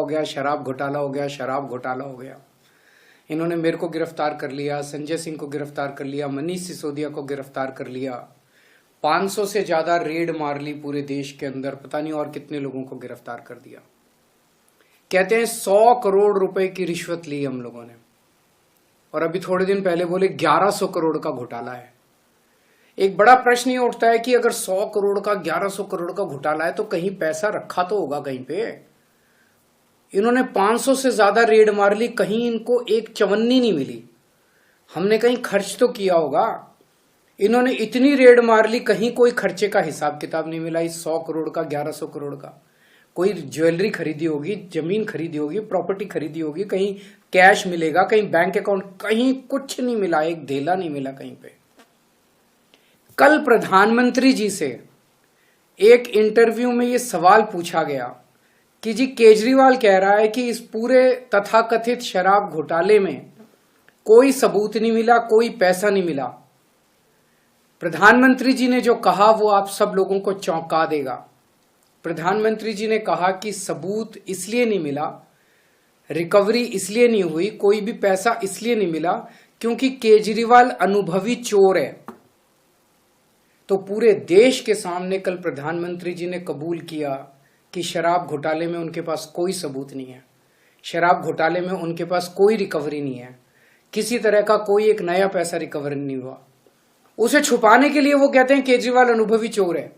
गया, शराब घोटाला हो गया, शराब घोटाला हो गया। इन्होंने मेरे को गिरफ्तार कर लिया, संजय सिंह को गिरफ्तार कर लिया, मनीष सिसोदिया को गिरफ्तार कर लिया, 500 से ज्यादा रेड मार ली पूरे देश के अंदर, पता नहीं और कितने लोगों को गिरफ्तार कर दिया। कहते हैं 100 करोड़ रुपए की रिश्वत ली हम लोगों ने, और अभी थोड़े दिन पहले बोले 1100 करोड़ का घोटाला है। एक बड़ा प्रश्न ये उठता है कि अगर 100 करोड़ का 1100 करोड़ का घोटाला है तो कहीं पैसा रखा तो होगा कहीं पे। इन्होंने 500 से ज्यादा रेड मार ली, कहीं इनको एक चवन्नी नहीं मिली। हमने कहीं खर्च तो किया होगा। इन्होंने इतनी रेड मार ली, कहीं कोई खर्चे का हिसाब किताब नहीं मिला। इस 100 करोड़ का, 1100 करोड़ का कोई ज्वेलरी खरीदी होगी, जमीन खरीदी होगी, प्रॉपर्टी खरीदी होगी, कहीं कैश मिलेगा, कहीं बैंक अकाउंट, कहीं कुछ नहीं मिला, एक धेला नहीं मिला कहीं पे। कल प्रधानमंत्री जी से एक इंटरव्यू में ये सवाल पूछा गया कि जी केजरीवाल कह रहा है कि इस पूरे तथाकथित शराब घोटाले में कोई सबूत नहीं मिला, कोई पैसा नहीं मिला। प्रधानमंत्री जी ने जो कहा वो आप सब लोगों को चौंका देगा। प्रधानमंत्री जी ने कहा कि सबूत इसलिए नहीं मिला, रिकवरी इसलिए नहीं हुई, कोई भी पैसा इसलिए नहीं मिला क्योंकि केजरीवाल अनुभवी चोर है। तो पूरे देश के सामने कल प्रधानमंत्री जी ने कबूल किया कि शराब घोटाले में उनके पास कोई सबूत नहीं है, शराब घोटाले में उनके पास कोई रिकवरी नहीं है, किसी तरह का कोई एक नया पैसा रिकवर नहीं हुआ। उसे छुपाने के लिए वो कहते हैं केजरीवाल अनुभवी चोर है।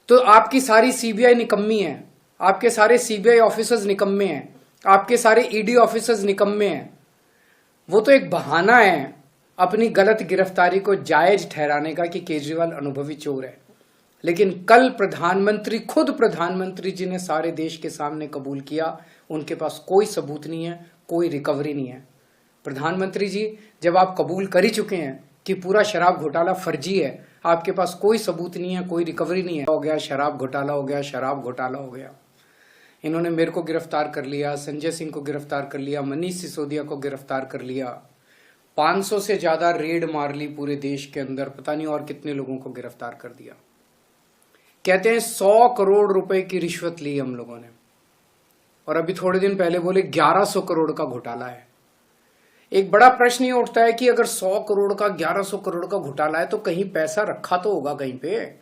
तो आपकी सारी सीबीआई निकम्मी है, आपके सारे सीबीआई ऑफिसर्स निकम्मे हैं, आपके सारे ईडी ऑफिसर्स निकम्मे हैं। वो तो एक बहाना है अपनी गलत गिरफ्तारी को जायज ठहराने का कि केजरीवाल अनुभवी चोर है। लेकिन कल खुद प्रधानमंत्री जी ने सारे देश के सामने कबूल किया उनके पास कोई सबूत नहीं है, कोई रिकवरी नहीं है। प्रधानमंत्री जी, जब आप कबूल कर ही चुके हैं कि पूरा शराब घोटाला फर्जी है, आपके पास कोई सबूत नहीं है, कोई रिकवरी नहीं है, हो गया शराब घोटाला हो गया, शराब घोटाला हो गया। इन्होंने मेरे को गिरफ्तार कर लिया, संजय सिंह को गिरफ्तार कर लिया, मनीष सिसोदिया को गिरफ्तार कर लिया, 500 से ज्यादा रेड मार ली पूरे देश के अंदर, पता नहीं और कितने लोगों को गिरफ्तार कर दिया। कहते हैं 100 करोड़ रुपए की रिश्वत ली हम लोगों ने, और अभी थोड़े दिन पहले बोले 1100 करोड़ का घोटाला है। एक बड़ा प्रश्न ये उठता है कि अगर 100 करोड़ का 1100 करोड़ का घोटाला है तो कहीं पैसा रखा तो होगा कहीं पे।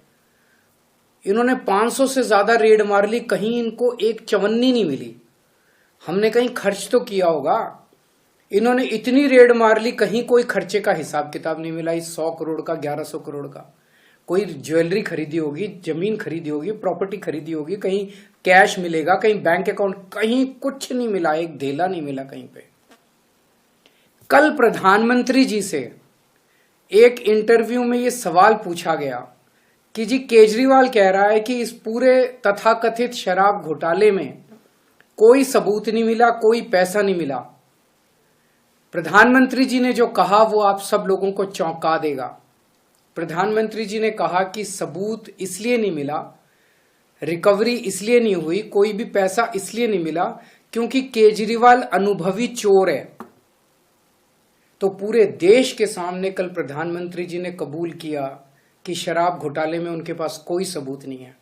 इन्होंने 500 से ज्यादा रेड मार ली, कहीं इनको एक चवन्नी नहीं मिली। हमने कहीं खर्च तो किया होगा। इन्होंने इतनी रेड मार ली, कहीं कोई खर्चे का हिसाब किताब नहीं मिला। इस 100 करोड़ का, 1100 करोड़ का कोई ज्वेलरी खरीदी होगी, जमीन खरीदी होगी, प्रॉपर्टी खरीदी होगी, कहीं कैश मिलेगा, कहीं बैंक अकाउंट, कहीं कुछ नहीं मिला, एक धेला नहीं मिला कहीं पे। कल प्रधानमंत्री जी से एक इंटरव्यू में ये सवाल पूछा गया कि जी केजरीवाल कह रहा है कि इस पूरे तथाकथित शराब घोटाले में कोई सबूत नहीं मिला, कोई पैसा नहीं मिला। प्रधानमंत्री जी ने जो कहा वो आप सब लोगों को चौंका देगा। प्रधानमंत्री जी ने कहा कि सबूत इसलिए नहीं मिला, रिकवरी इसलिए नहीं हुई, कोई भी पैसा इसलिए नहीं मिला क्योंकि केजरीवाल अनुभवी चोर है। तो पूरे देश के सामने कल प्रधानमंत्री जी ने कबूल किया कि शराब घोटाले में उनके पास कोई सबूत नहीं है,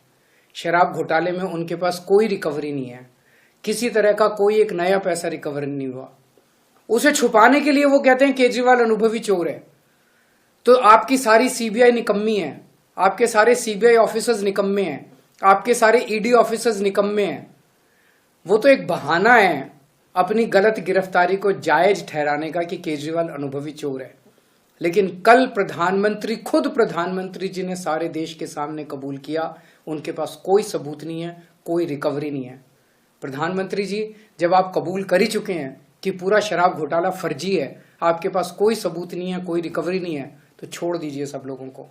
शराब घोटाले में उनके पास कोई रिकवरी नहीं है, किसी तरह का कोई एक नया पैसा रिकवर नहीं हुआ। उसे छुपाने के लिए वो कहते हैं केजरीवाल अनुभवी चोर है। तो आपकी सारी सीबीआई निकम्मी है, आपके सारे सीबीआई ऑफिसर्स निकम्मे हैं, आपके सारे ईडी ऑफिसर्स निकम्मे हैं। वो तो एक बहाना है अपनी गलत गिरफ्तारी को जायज ठहराने का कि केजरीवाल अनुभवी चोर है। लेकिन कल खुद प्रधानमंत्री जी ने सारे देश के सामने कबूल किया उनके पास कोई सबूत नहीं है, कोई रिकवरी नहीं है। प्रधानमंत्री जी, जब आप कबूल कर ही चुके हैं कि पूरा शराब घोटाला फर्जी है, आपके पास कोई सबूत नहीं है, कोई रिकवरी नहीं है, तो छोड़ दीजिए सब लोगों को।